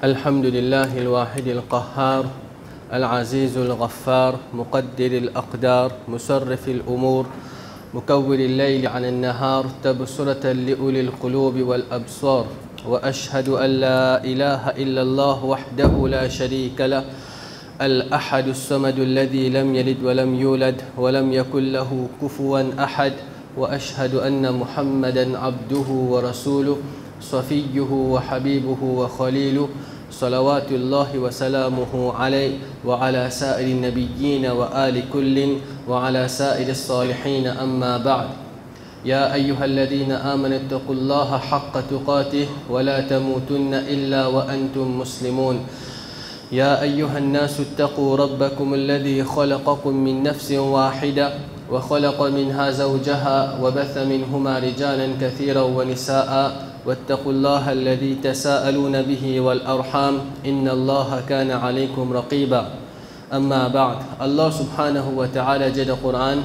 الحمد لله الواحد القهار العزيز الغفار مقدر الأقدار مصرف الأمور مكور الليل عن النهار تبصرة لأولي القلوب والأبصار وأشهد أن لا إله إلا الله وحده لا شريك له الأحد الصمد الذي لم يلد ولم يولد ولم يكن له كفوا أحد وأشهد أن محمدا عبده ورسوله صفيه وحبيبه وخليله صلوات الله وسلامه عليه وعلى سائر النبيين وآل كل وعلى سائر الصالحين أما بعد يا أيها الذين آمنوا اتقوا الله حق تقاته ولا تموتن إلا وأنتم مسلمون يا أيها الناس اتقوا ربكم الذي خلقكم من نفس واحدة وخلق منها زوجها وبث منهما رجالا كثيرا ونساء واتقوا الله الذي تساءلون به والأرحام إن الله كان عليكم رقيبا أما بعد الله سبحانه وتعالى جل القرآن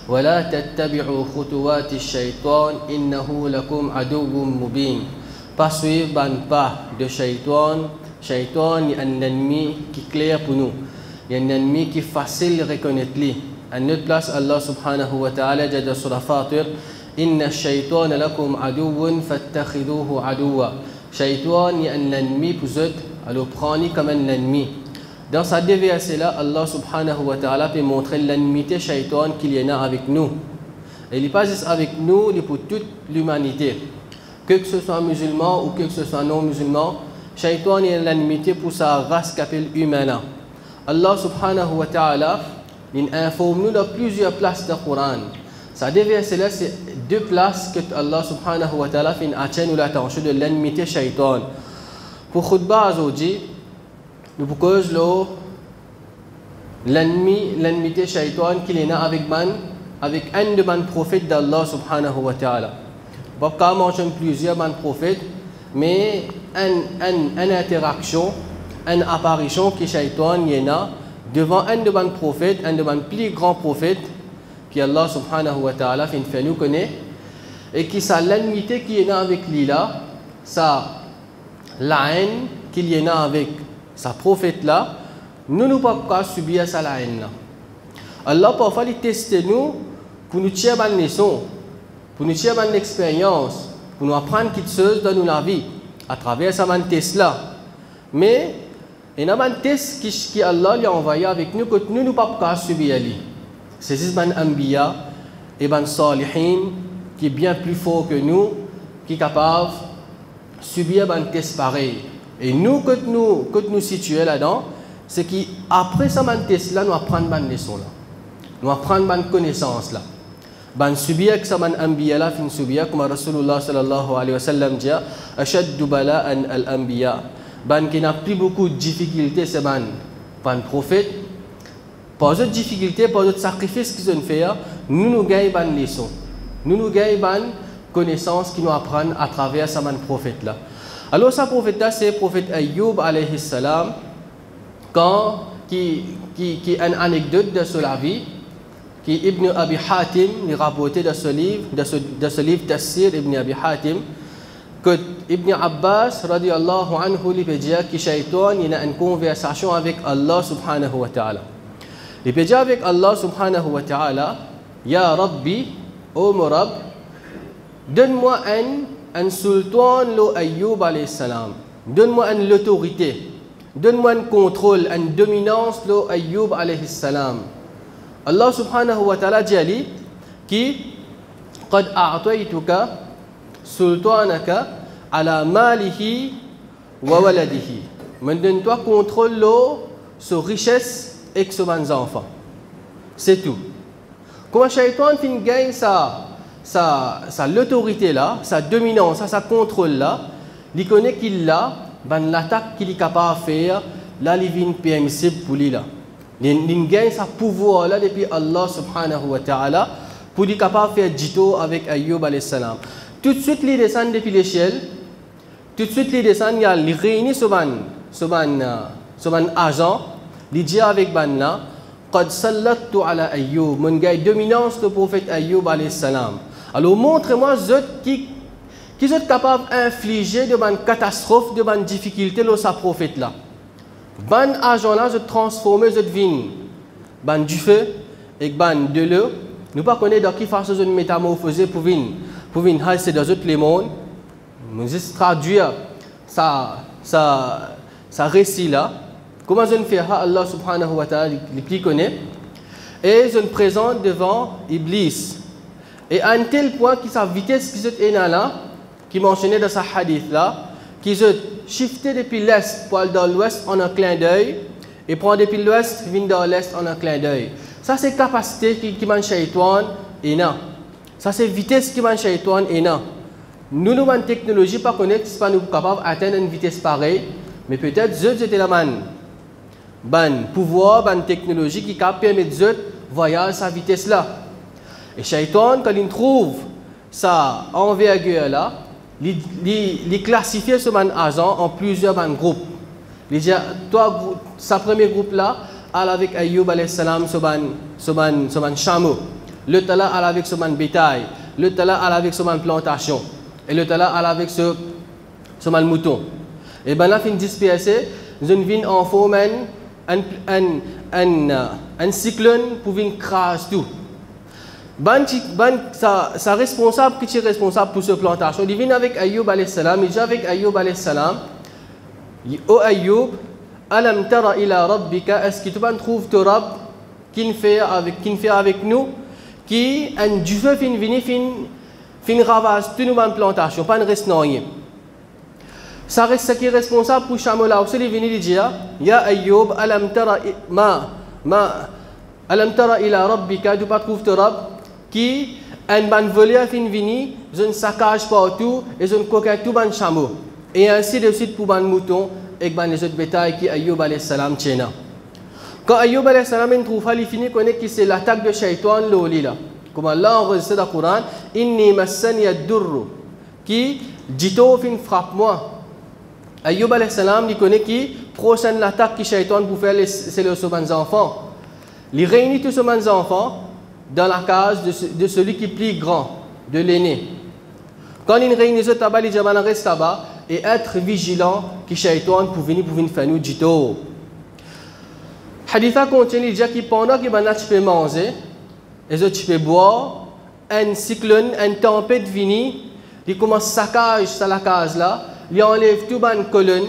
ولا تتبعوا خطوات الشيطان إنه لكم عدو مبين. Pas suivre ban pas de shaitan. Shaitan est un ennemi qui est clair pour nous. Il y a un ennemi qui est facile de reconnaître. À notre place, Allah subhanahu wa ta'ala dit dans Surah Fatir Inna ash-shaytana lakum aduwwun fattakhiduhu aduwwa. Shaitan est un ennemi pour vous, alors prenez comme un ennemi. Dans cette versets-là, Allah subhanahu wa ta'ala peut montrer l'ennemi shaitan qu'il y en a avec nous. Et il n'est pas juste avec nous, il est pour toute l'humanité. Que ce soit musulman ou que ce soit non musulman, Shaitan est l'ennemité pour sa race qu'appelle humaine. Allah subhanahu wa ta'ala il informe nous dans plusieurs places du Coran. Ça devient cela, c'est deux places que Allah subhanahu wa ta'ala fait attirer l'attention de l'ennemité Shaitan. Pour khutbah aujourd'hui, nous proposons l'ennemité Shaitan qu'il est avec un de mes prophètes d'Allah subhanahu wa ta'ala. Pas comme on plusieurs prophètes, mais une interaction, une apparition qui Shaitan y en a devant un de mes prophètes, un de mes plus grands prophètes, qui Allah subhanahu wa ta'ala fait nous connaître, et qui sa l'ennemité qui y en a avec lui là, la haine qu'il y en a avec sa prophète là, nous ne pouvons pas subir sa haine là. Allah parfois il teste nous pour nous tirer une leçon, pour nous tirer une expérience, pour nous apprendre quelque chose dans notre vie à travers ce test là. Mais il y a un test qui Allah a envoyé avec nous que nous ne pouvons pas subir. C'est juste un Anbiya et un Salihin qui est bien plus fort que nous, qui est capable de subir un test pareil. Et nous, que nous situons là-dedans, c'est qu'après ce test là, nous apprenons une leçon là. Nous apprenons une connaissance là. Ban subir que ça ban anbiya la fin subir comme Rasulullah sallallahu alayhi wa sallam dit ashaddu bala'an al-anbiya ban qui n'a plus beaucoup de difficultés c'est ban prophète pas de difficultés pas de sacrifices qu'ils ont fait nous gagnons ban leçon nous gagnons ban connaissance qui nous apprennent à travers ce prophète là. Alors ce prophète là c'est le prophète Ayyub alayhi salam quand qui une anecdote de sur la vie qui Ibn Abi Hatim rapporté dans ce livre Tafsir Ibn Abi Hatim que Ibn Abbas radiyallahu anhu lui peut dire que Shaitan il a une conversation avec Allah subhanahu wa ta'ala. Il peut dire avec Allah subhanahu wa ta'ala Ya Rabbi, ô mon Rabb, donne-moi un sultan lo Ayyub alayhi salam. Donne-moi une autorité, donne-moi un contrôle, une dominance lo Ayyub alayhi salam. Allah subhanahu wa ta'ala dit qui قد أعطيتك سلطانك على ماله وولده من donne-toi contrôle sur richesse et sur ses enfants. C'est tout. Comment Shaitan fin gagne sa l'autorité là, sa dominance, sa contrôle là, il connaît qu'il a l'attaque qu'il est capable de faire, là il vient permissible pour lui là. Il gagne sa pouvoir là depuis Allah subhanahu wa ta'ala pour être capable de faire dito avec Ayyub alayhi salam. Tout de suite, il descend depuis l'échelle. Tout de suite, il descend, il réunit son agent. Il dit avec ban là, قد سلطت على أيوب. Mon gars dominance le prophète Ayyub alayhi salam. Alors montre-moi qui qui sont capables d'infliger de bonnes catastrophes, de bonnes difficultés dans sa prophète là. Ban agent là se transformer cette vie, ban du feu et ban de l'eau. Nous pas connaître dans qui façon une métamorphose pour venir c'est dans tous les mondes. Nous traduire ça récit là. Comment je ne fais Allah subhanahu wa ta'ala les plus connaît et je me présente devant Iblis. Et à un tel point que sa vitesse qui est là, qui mentionnait dans sa hadith là, qui se shifté depuis l'est pour aller dans l'ouest en un clin d'œil et prendre depuis l'ouest vient dans l'est en un clin d'œil. Ça c'est capacité qui m'a shaitan et non. Ça c'est vitesse qui m'a shaitan et non. Nous avons une technologie pas connaître pas nous capables d'atteindre une vitesse pareille, mais peut-être c'était la man pouvoir, ban technologie qui permet de voyager sa vitesse là. Et Shaitan, quand il trouve sa envergure là, il classifie ce agent en plusieurs groupes. Il dit, toi, sa premier groupe là, elle avec Ayyub alayhi salam, ce chameau. Le tala, elle avec ce bétail. Le tala, elle avec ce plantation. Et le tala, elle avec ce mouton. Et bien là, fin dispersé, je viens en forme un cyclone pour venir craser tout. Sa responsable qui est responsable pour cette plantation, il vient avec Ayyub alayhi salam, il dit avec Ayyub alayhi salam, ô Ayyub, alam tara ila rabbika, est-ce que tu trouves ton Rabb qui fait avec nous, qui un du feu fin ravage toute notre plantation, pas ne reste rien. Ça reste ce qui est responsable pour chameau là, aussi il vient lui dire, ya Ayyub, alam tara ila rabbika, tu trouves ton Rabb qui un ban volé a fin vini, je ne saccage partout et je ne coquette tout ban chameau. Et ainsi de suite pour ban mouton et ban les autres bétails qui Ayyub alayhi salam tiena. Quand Ayyub alayhi salam trouve il finit connaître que c'est l'attaque de Shaitan l'oli là. Comme Allah enregistré dans le Coran, inni massani ad-durr qui dito fin frappe moi. Ayyub alayhi salam il connaît qui prochaine l'attaque que Shaitan pour faire c'est les enfants. Il réunit tous ces enfants dans la case de celui qui est plus grand, de l'aîné. Quand il réunit ce tabac, il dit reste là-bas et être vigilant qui Shaitan pour venir faire nous dito. Haditha continue, il dit que pendant que tu peux manger et tu peux boire, un cyclone, une tempête vient, il commence à saccager sur la case là, il enlève tout ban colonne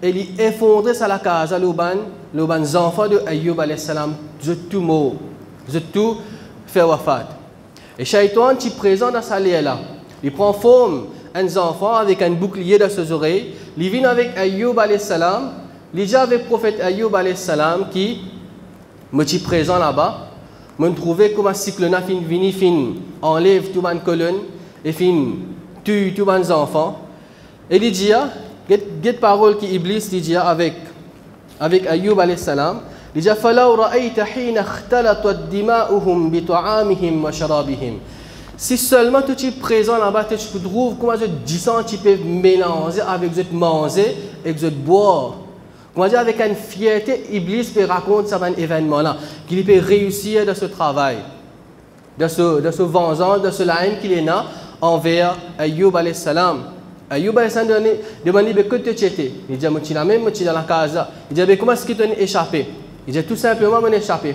et il effondre sur la case les enfants de Ayyub alayhi salam, de tout mort, de tout faire wafat. Et Shaitan qui est présent dans sa liée là, il prend forme un enfant avec un bouclier dans ses oreilles, il vient avec Ayyub alayhi salam, il dit avec le prophète Ayyub alayhi salam qui est présent là-bas, me trouver comme un cyclone fin enlève tout ban colonne et fin tue tous les enfants. Et il dit, cette parole qui Iblis dit avec Ayyub alayhi salam, il dit فَلَوْ رَأَيْتَ حِينَ اخْتَلَطَتْ دِمَاؤُهُمْ بِطَعَامِهِمْ وَشَرَابِهِمْ. Si seulement tu es présent là-bas, tu peux trouver comment je dis tu peux mélanger avec ce manger et ce boire. Comment dire avec une fierté, Iblis peut raconter ça un événement là, qu'il peut réussir dans ce travail, dans ce vengeance, dans ce haine qu'il est là envers Ayyub alayhi salam. Ayyub alayhi salam demande que tu étais. Il dit je suis là même, je suis dans la case. Il dit comment est-ce que tu es échappé? Il dit tout simplement je suis échappé.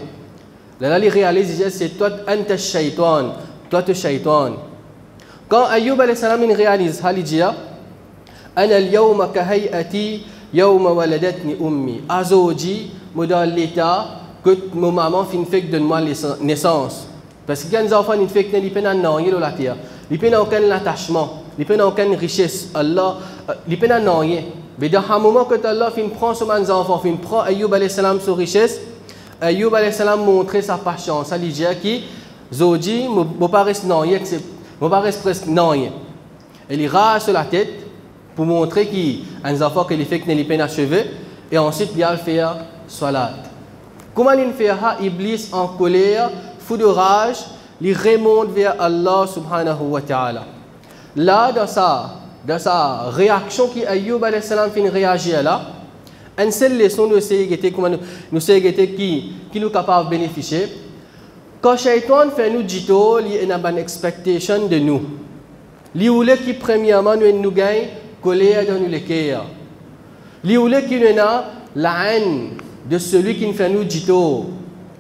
Là il réalise, il dit c'est toi anta shaitan, toi tu shaitan. Quand Ayyub alayhi salam réalise, il dit ana al-yawma ka hay'ati yawma waladatni ummi. Azoji modal l'état que mon maman fait donne-moi naissance. Parce que quand les enfants ils fait ils peuvent non rien la terre. Ils peuvent aucun attachement, ils peuvent aucune richesse. Allah ils peuvent non rien. Mais dans un moment que Allah prend ses enfants, prend Ayyub alayhi salam sa richesse, Ayyub alayhi salam montre sa patience. Ça dit qui Zoji me paraît non rien, me paraît presque non rien. Il rase sur la tête pour montrer qu'il a un enfant qui fait qu'il peine à cheveux et ensuite il va faire salat. Comment il fait Iblis en colère, fou de rage, il remonte vers Allah subhanahu wa ta'ala. Là, dans sa réaction qui Ayyub alayhi salam fin réagir là, une seule leçon de sécurité qui nous capable de bénéficier. Quand Shaitan fait nous dito, il y a une expectation de nous. Li voulait qui premièrement nous gagne colère dans nous les cœurs. Li voulait qui nous a la haine de celui qui nous fait nous du tort.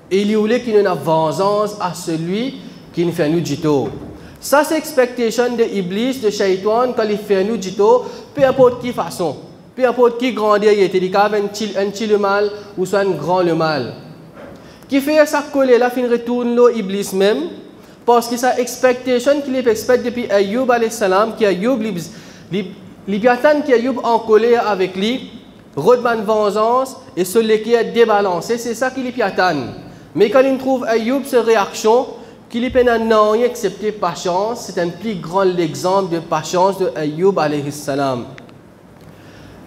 Et li voulait qui nous a vengeance à celui qui nous fait nous du tort. Ça c'est l'expectation de Iblis, de Shaitan quand il fait nous du tort, peu importe qui façon, peu importe qui grandeur il était, il y a un petit le mal ou soit un grand le mal. Qui fait sa colère là, fin retourne l'Iblis même. Parce que sa expectation qu'il expecte depuis Ayoub alayhi salam, qui Ayoub, l'Ibiatan qui Ayoub en colère avec lui, redemande vengeance et celui qui est débalancé, c'est ça qu'il attend. Mais quand il trouve Ayoub, cette réaction, qu'il n'a rien accepté patience, c'est un plus grand exemple de patience de Ayoub alayhi salam.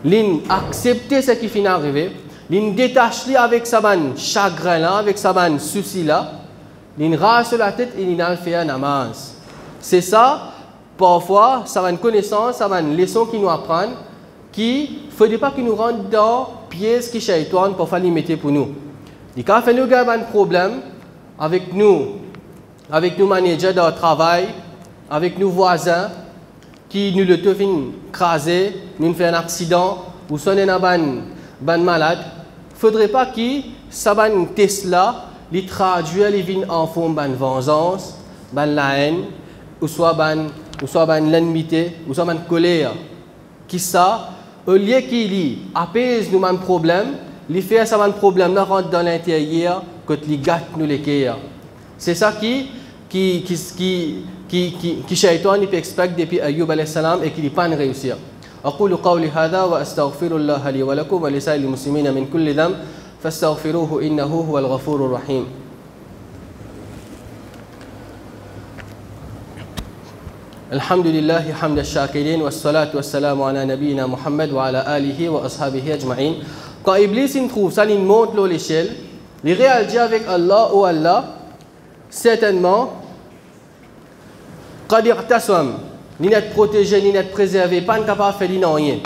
Il accepte ce qui finit arrivé, il détache avec sa chagrin là, avec sa souci là. Il rase sur la tête et il a fait un namaz. C'est ça, parfois, ça va une connaissance, ça va une leçon qui nous apprend, qui ne faudrait pas qu'il nous rentre dans pièces qui Shaitan pour faire limiter pour nous. Et quand nous avons un problème avec nous managers de travail, avec nos voisins, qui nous le font craser, nous fait un accident, ou sonner un malade, il ne faudrait pas qu'il ça va une Tesla, les traduire les vignes en forme de vengeance, de la haine, ou soit de l'ennemité, ou soit de colère. Qui ça, au lieu qu'il apaise nous un problème, les fait ça un problème là rentre dans l'intérieur, que les gâte nous les cœurs. C'est ça qui Shaitan il expecte depuis Ayoub alayhi salam et qu'il n'est pas réussir. أقول قولي هذا وأستغفر الله لي ولكم ولسائر المسلمين من كل ذنب فاستغفروه إنه هو الغفور الرحيم. الحمد لله حمد الشاكرين والصلاة والسلام على نبينا محمد وعلى آله وأصحابه أجمعين. Quand Iblis il trouve ça, il monte l'échelle, il réagit avec Allah ou Allah, certainement, قد اعتصم, ni n'être protégé, ni n'être préservé, pas capable de faire rien.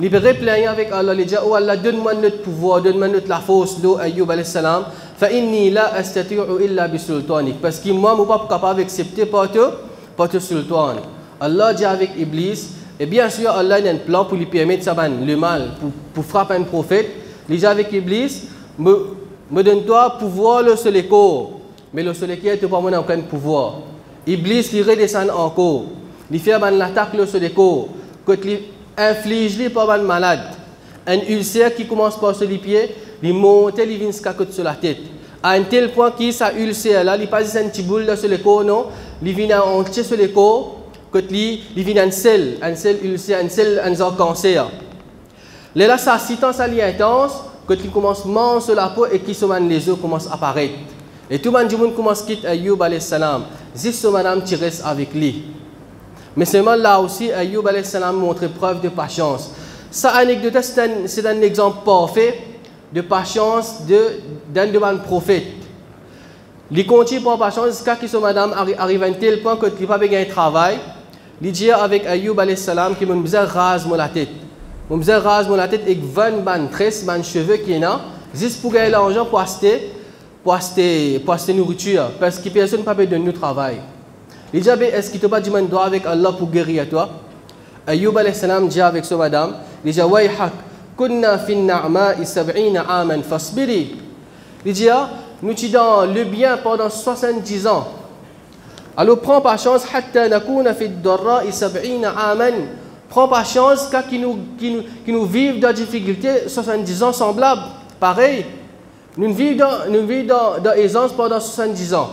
Il peut replaigner avec Allah, il dit oh Allah, donne-moi notre pouvoir, donne-moi notre la force, l'eau Ayyub alayhi salam, fa inni la astati'u illa bi sultanik, parce que moi, je ne suis pas capable d'accepter par ton sultan. Allah dit avec Iblis, et bien sûr, Allah a un plan pour lui permettre le mal, pour frapper un prophète. Il dit avec Iblis, me donne-toi pouvoir le seul corps, mais le seul qui est pas mon aucun pouvoir. Iblis, il redescend encore, il fait l'attaque le seul corps, que inflige par un malade, un ulcère qui commence par sur les pieds, il monte, il vient sur la tête. À un tel point que ça ulcère là, il passe un petit boule sur le corps, non, il vient entier sur le corps, que il vient un seul ulcère, un cancer. Là, ça citant ça intense, que il commence à manger sur la peau et qui les os commencent à apparaître. Et tout le monde commence à quitter Ayoub alayhi salam. Juste madame qui reste avec lui. Mais seulement là aussi, Ayoub alayhi salam montre preuve de patience. Cette anecdote, c'est un exemple parfait de patience d'un prophète. Il continue par patience jusqu'à ce que madame arrive à un tel point que il n'a pas besoin de travail. Il dit avec Ayoub alayhi salam qu'il me rase la tête. Je me rase la tête avec 20 tresses, 20 cheveux qui sont juste pour gagner l'argent pour acheter nourriture. Parce que personne ne peut pas donner du travail. Il dit est-ce qu'il ne t'a pas dit que tu dois avec Allah pour guérir toi? Ayoub alayhi salam dit avec ce madame, il dit Wayhak, kunna fi na'ma'i 70 aman fasbiri. Il dit nous sommes dans le bien pendant 70 ans. Alors prends pas chance, hatta nakuna fi ad-darra'i 70 aman. Prends pas chance car qui nous vivent dans la difficulté 70 ans semblables. Pareil, nous vivons dans l'aisance pendant 70 ans.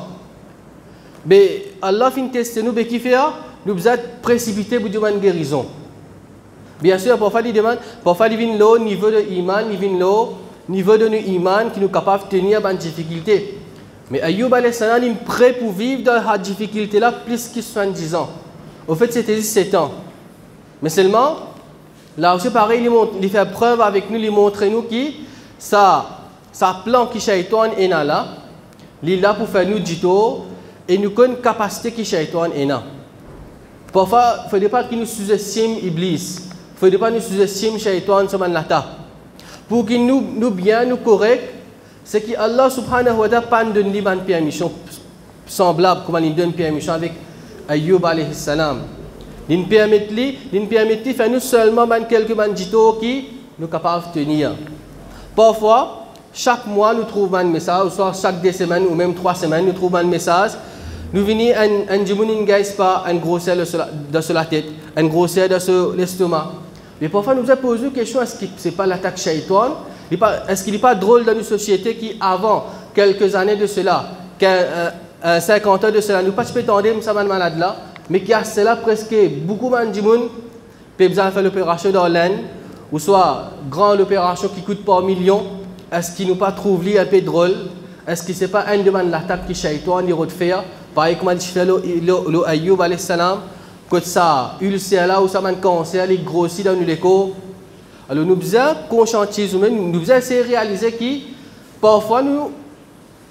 Mais Allah fin tester nous, mais qui fait nous vous êtes précipités pour demander guérison. Bien sûr, parfois il demande, parfois il vient le niveau de iman, il vient le niveau de iman qui nous capable de tenir dans difficulté. Mais Ayoub alayhi salam est prêt pour vivre dans la difficulté là plus que 70 ans. Au fait, c'était 17 ans. Mais seulement, là aussi pareil, il fait preuve avec nous, il montre nous que sa plan qui Shaitan est là, il est là pour faire nous du tort et nous connaît une capacité qui Shaitan est là. Parfois, il ne faudrait pas qu'il nous sous-estime Iblis. Il ne faudrait pas nous sous-estime Shaitan sur l'attaque. Pour qu'il nous bien, nous correct, c'est que Allah subhanahu wa ta'ala pas donne une permission semblable comme il donne permission avec Ayoub alayhi salam. Il nous permet de faire nous seulement quelques banditos qui nous sont capables de tenir. Parfois, chaque mois, nous trouvons un message, ou soit chaque 2 semaines ou même 3 semaines, nous trouvons un message. Nous venons un djimoun pas un grosseur de la tête, un grosseur de l'estomac. Mais parfois, nous avons posé la question, est-ce que ce n'est pas l'attaque shaitan? Est-ce qu'il n'est pas drôle dans une société qui, avant quelques années de cela, 50 ans de cela, nous pas tendre ça malade là, mais qui a cela presque beaucoup de gens qui ont fait l'opération dans l'Inde, ou soit grande opération qui coûte pas millions, est-ce qu'il nous pas trouvé un peu drôle? Est-ce que ce n'est pas un demande l'attaque qui shaitan il de faire? Par exemple, je fais le Ayyub alayhi salam, que ça, ulcère là, ou ça man cancer, il grossit dans l'écho. Alors nous devons conscientiser, nous devons essayer de réaliser que parfois nous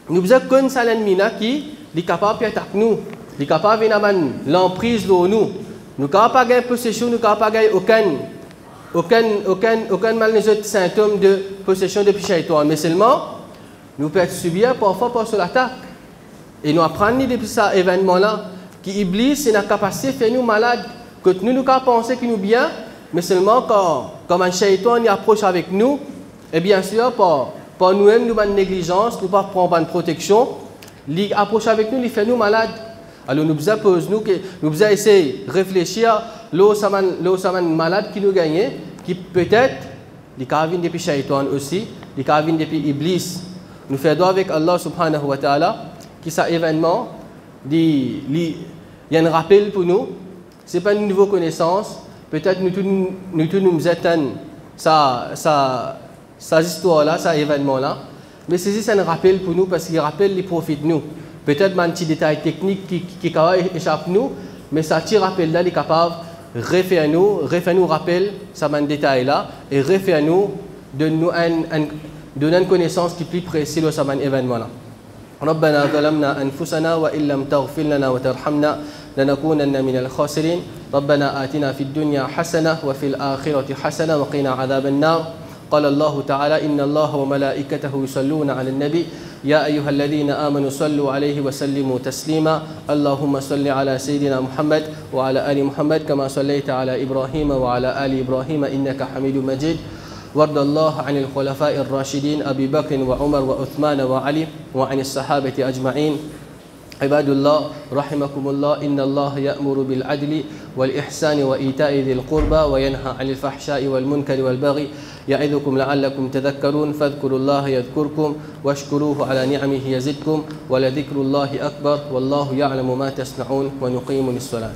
devons connaître ça l'ennemi qui est capable d'attaquer nous, il est capable de venir l'emprise de nous. Nous ne pouvons pas gagner possession, nous ne pouvons pas gagner aucun mal des autres symptômes de possession depuis shaitan. Mais seulement, nous pouvons subir parfois par l'attaque. Et nous apprenons depuis cet événement-là qu'Iblis c'est la capacité de faire nous malades, que nous ne pouvons penser que nous bien, mais seulement quand un shaitan approche avec nous, et bien sûr, par nous-mêmes, nous avons une négligence, nous ne pouvons pas prendre une protection, il approche avec nous, il fait nous malades. Alors nous devons essayer de réfléchir l'eau malade qui nous gagne, qui peut-être, il vient depuis shaitan aussi, il vient depuis Iblis. Nous faisons avec Allah subhanahu wa ta'ala, qui cet événement, il y a un rappel pour nous, ce n'est pas une nouvelle connaissance, peut-être nous éteignons cette histoire-là, cet événement-là, mais c'est un rappel pour nous parce qu'il rappelle les profits de nous. Peut-être un petit détail technique qui échappe à nous, mais ça petit rappel-là est capable de refaire nous rappel ça détail-là et refaire nous donner une connaissance qui est plus précise de cet événement-là. ربنا ظلمنا أنفسنا وإن لم تغفر لنا وترحمنا لنكونن من الخاسرين ربنا آتنا في الدنيا حسنة وفي الآخرة حسنة وقنا عذاب النار قال الله تعالى إن الله وملائكته يصلون على النبي يا أيها الذين آمنوا صلوا عليه وسلموا تسليما اللهم صل على سيدنا محمد وعلى آل محمد كما صليت على إبراهيم وعلى آل إبراهيم إنك حميد مجيد وارض الله عن الخلفاء الراشدين أبي بكر وعمر وعثمان وعلي وعن الصحابة أجمعين عباد الله رحمكم الله إن الله يأمر بالعدل والإحسان وإيتاء ذي القربى وينهى عن الفحشاء والمنكر والبغي يعظكم لعلكم تذكرون فاذكروا الله يذكركم واشكروه على نعمه يزدكم ولذكر الله أكبر والله يعلم ما تصنعون ونقيم للصلاة